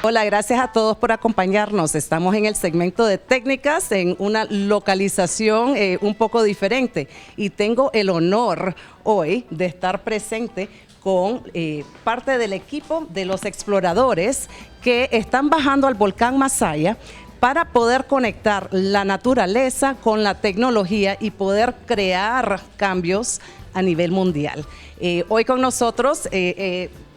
Hola, gracias a todos por acompañarnos. Estamos en el segmento de técnicas en una localización un poco diferente y tengo el honor hoy de estar presente con parte del equipo de los exploradores que están bajando al volcán Masaya para poder conectar la naturaleza con la tecnología y poder crear cambios a nivel mundial. Hoy con nosotros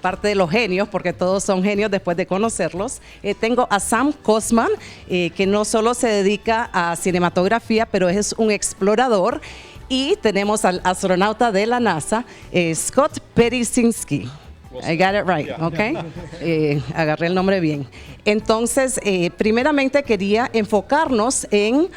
parte de los genios, porque todos son genios después de conocerlos. Tengo a Sam Cossman, que no solo se dedica a cinematografía, pero es un explorador. Y tenemos al astronauta de la NASA, Scott Parazynski. I got it right, ok. Agarré el nombre bien. Entonces, primeramente quería enfocarnos en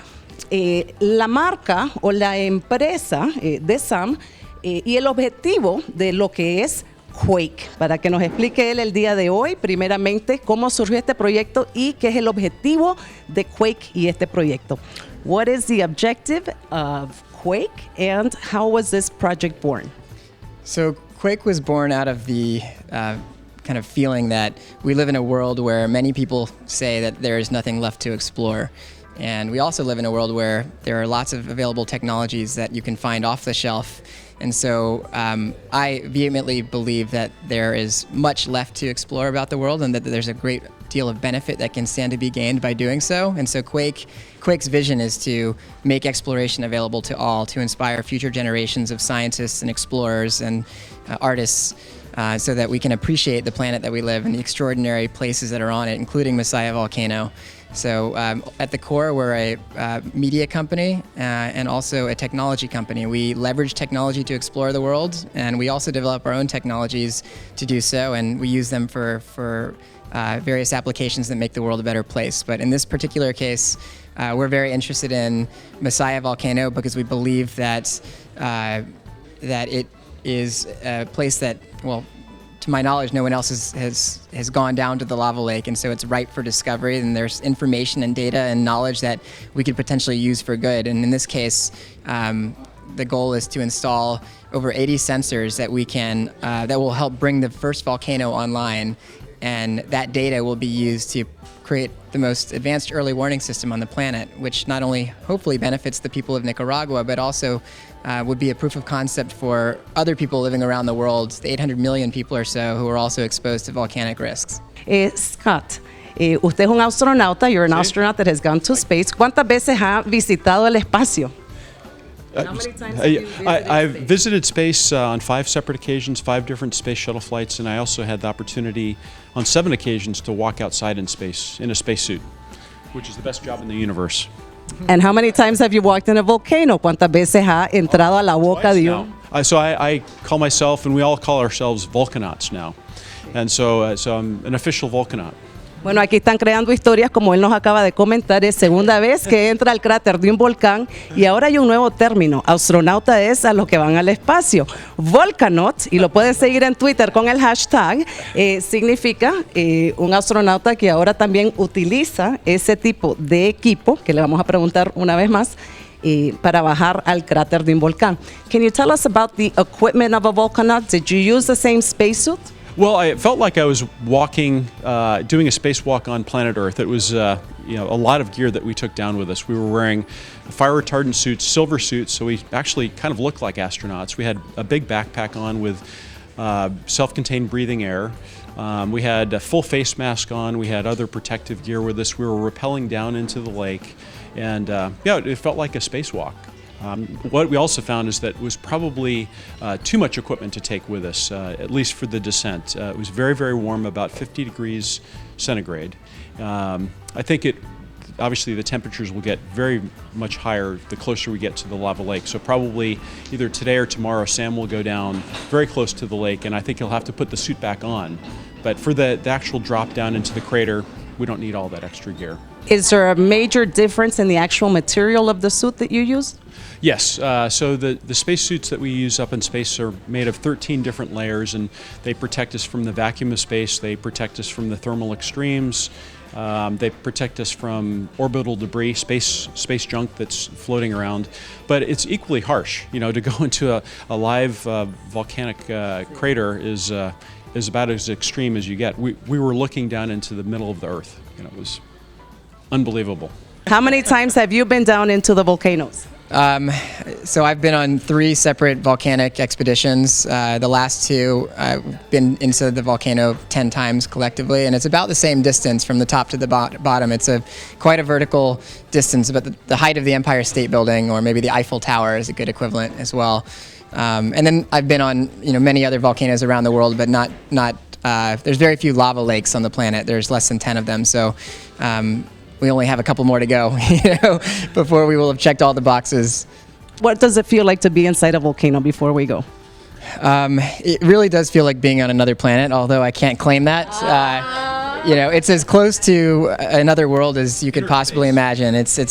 la marca o la empresa de Sam y el objetivo de lo que es Quake, para que nos explique él el día de hoy, primeramente, cómo surgió este proyecto y qué es el objetivo de Quake y este proyecto. What is the objective of Quake and how was this project born? So Quake was born out of the kind of feeling that we live in a world where many people say that there is nothing left to explore. And we also live in a world where there are lots of available technologies that you can find off the shelf. And so I vehemently believe that there is much left to explore about the world and that there's a great deal of benefit that can stand to be gained by doing so. And so Quake's vision is to make exploration available to all, to inspire future generations of scientists and explorers and artists so that we can appreciate the planet that we live and the extraordinary places that are on it, including Masaya Volcano. So at the core, we're a media company and also a technology company. We leverage technology to explore the world, and we also develop our own technologies to do so, and we use them for various applications that make the world a better place. But in this particular case, we're very interested in Masaya Volcano because we believe that that it is a place that, well, to my knowledge, no one else has gone down to the lava lake, and so it's ripe for discovery, and there's information and data and knowledge that we could potentially use for good. And in this case, the goal is to install over 80 sensors that we can that will help bring the first volcano online, and that data will be used to create the most advanced early warning system on the planet, which not only hopefully benefits the people of Nicaragua, but also would be a proof of concept for other people living around the world, the 800 million people or so who are also exposed to volcanic risks. Scott, usted es un astronauta, you're an astronaut that has gone to space. ¿Cuántas veces ha visitado el espacio? How many times have you visited I've space? visited space on 5 separate occasions, 5 different space shuttle flights, and I also had the opportunity on 7 occasions to walk outside in space, in a spacesuit, which is the best job in the universe. And how many times have you walked in a volcano? ¿Cuántas veces ha entrado a la boca de un? So I call myself, and we all call ourselves volcanauts now. And so I'm an official volcanaut. Bueno, aquí están creando historias, como él nos acaba de comentar, es segunda vez que entra al cráter de un volcán y ahora hay un nuevo término, astronauta es a los que van al espacio. Volcanaut, y lo pueden seguir en Twitter con el hashtag, significa un astronauta que ahora también utiliza ese tipo de equipo, que le vamos a preguntar una vez más, para bajar al cráter de un volcán. Can you tell us about the equipment of a volcanaut? Did you use the same spacesuit? Well, I felt like I was walking, doing a spacewalk on planet Earth. It was, a lot of gear that we took down with us. We were wearing fire retardant suits, silver suits, so we actually kind of looked like astronauts. We had a big backpack on with self-contained breathing air. We had a full face mask on. We had other protective gear with us. We were rappelling down into the lake, and it felt like a spacewalk. What we also found is that it was probably too much equipment to take with us, at least for the descent. It was very, very warm, about 50 degrees centigrade. I think obviously the temperatures will get very much higher the closer we get to the lava lake. So probably either today or tomorrow, Sam will go down very close to the lake, and I think he'll have to put the suit back on. But for the actual drop down into the crater, we don't need all that extra gear. Is there a major difference in the actual material of the suit that you used? Yes, so the spacesuits that we use up in space are made of 13 different layers, and they protect us from the vacuum of space, they protect us from the thermal extremes, they protect us from orbital debris, space junk that's floating around. But it's equally harsh, to go into a live volcanic crater is is about as extreme as you get. We were looking down into the middle of the earth. You know, it was unbelievable. How many times have you been down into the volcanoes? So I've been on 3 separate volcanic expeditions. The last 2, I've been into the volcano 10 times collectively, and it's about the same distance from the top to the bottom. It's quite a vertical distance, but the height of the Empire State Building, or maybe the Eiffel Tower, is a good equivalent as well. And then I've been on many other volcanoes around the world, but not there's very few lava lakes on the planet. There's less than 10 of them, so we only have a couple more to go, before we will have checked all the boxes. What does it feel like to be inside a volcano before we go? It really does feel like being on another planet, although I can't claim that. It's as close to another world as you could possibly imagine. So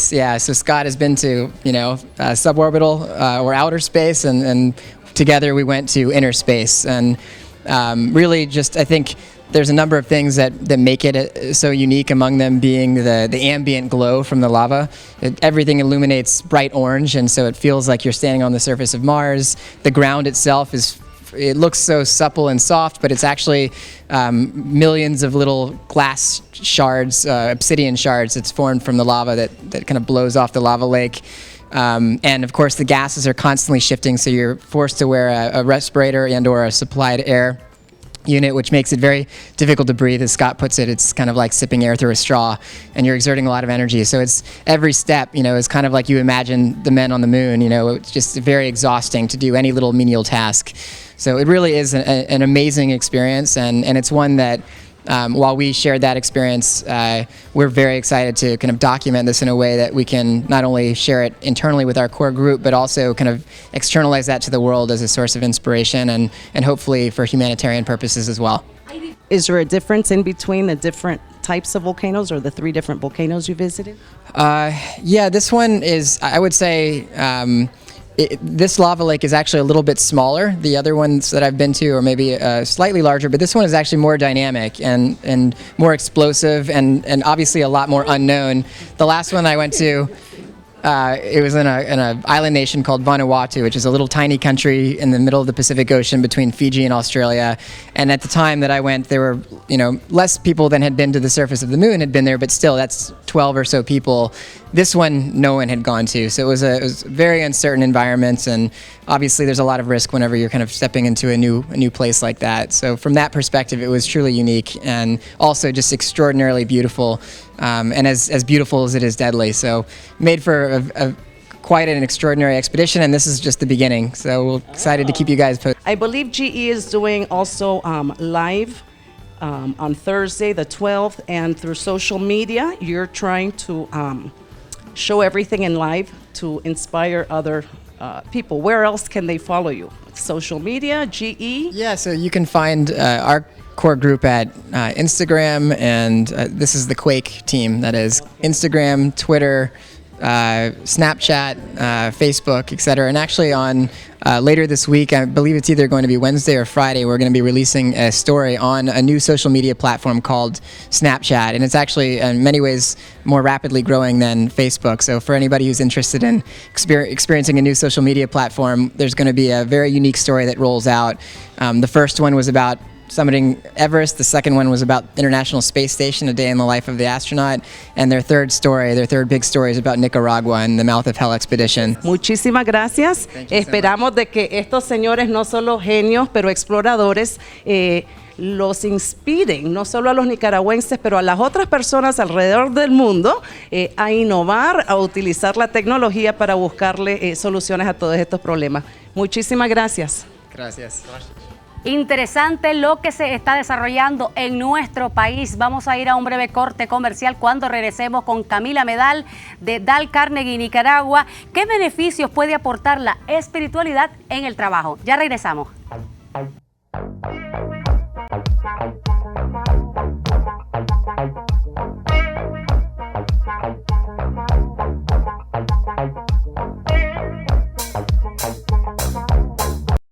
Scott has been to, suborbital or outer space, and together we went to inner space. And really just, I think, there's a number of things that make it so unique, among them being the ambient glow from the lava. Everything illuminates bright orange, and so it feels like you're standing on the surface of Mars. The ground itself it looks so supple and soft, but it's actually millions of little glass shards, obsidian shards that's formed from the lava that kind of blows off the lava lake. And of course the gases are constantly shifting, so you're forced to wear a respirator and or a supplied air unit, which makes it very difficult to breathe. As Scott puts it, it's kind of like sipping air through a straw, and you're exerting a lot of energy. So it's every step, is kind of like you imagine the men on the moon. It's just very exhausting to do any little menial task. So it really is an amazing experience, and it's one that while we shared that experience, we're very excited to kind of document this in a way that we can not only share it internally with our core group, but also kind of externalize that to the world as a source of inspiration and hopefully for humanitarian purposes as well. Is there a difference in between the different types of volcanoes, or the 3 different volcanoes you visited? Yeah, this one is, I would say, this lava lake is actually a little bit smaller. The other ones that I've been to are maybe slightly larger, but this one is actually more dynamic and more explosive and obviously a lot more unknown. The last one I went to, it was in an island nation called Vanuatu, which is a little tiny country in the middle of the Pacific Ocean between Fiji and Australia. And at the time that I went, there were less people than had been to the surface of the moon had been there, but still that's 12 or so people. This one, no one had gone to, so it was a very uncertain environment, and obviously there's a lot of risk whenever you're kind of stepping into a new place like that. So from that perspective, it was truly unique, and also just extraordinarily beautiful, and as beautiful as it is deadly. So made for quite an extraordinary expedition, and this is just the beginning. So we're excited to keep you guys posted. I believe GE is doing also live on Thursday the 12th, and through social media you're trying to show everything in live to inspire other people. Where else can they follow you? Social media, GE? Yeah, so you can find our core group at Instagram, and this is the Quake team, that is Instagram, Twitter, Snapchat, Facebook, etc. And actually on later this week, I believe it's either going to be Wednesday or Friday, we're going to be releasing a story on a new social media platform called Snapchat, and it's actually in many ways more rapidly growing than Facebook. So for anybody who's interested in experiencing a new social media platform, there's going to be a very unique story that rolls out. The first one was about summiting Everest. The second one was about International Space Station, a day in the life of the astronaut. And their third big story is about Nicaragua and the Mouth of Hell expedition. Muchísimas gracias. Esperamos de que estos señores, no solo genios, pero exploradores, los inspiren, no solo a los nicaragüenses, pero a las otras personas alrededor del mundo, a innovar, a utilizar la tecnología para buscarle soluciones a todos estos problemas. Muchísimas gracias. Gracias. Interesante lo que se está desarrollando en nuestro país. Vamos a ir a un breve corte comercial. Cuando regresemos con Camila Medal de Dal Carnegie, Nicaragua, ¿qué beneficios puede aportar la espiritualidad en el trabajo? Ya regresamos.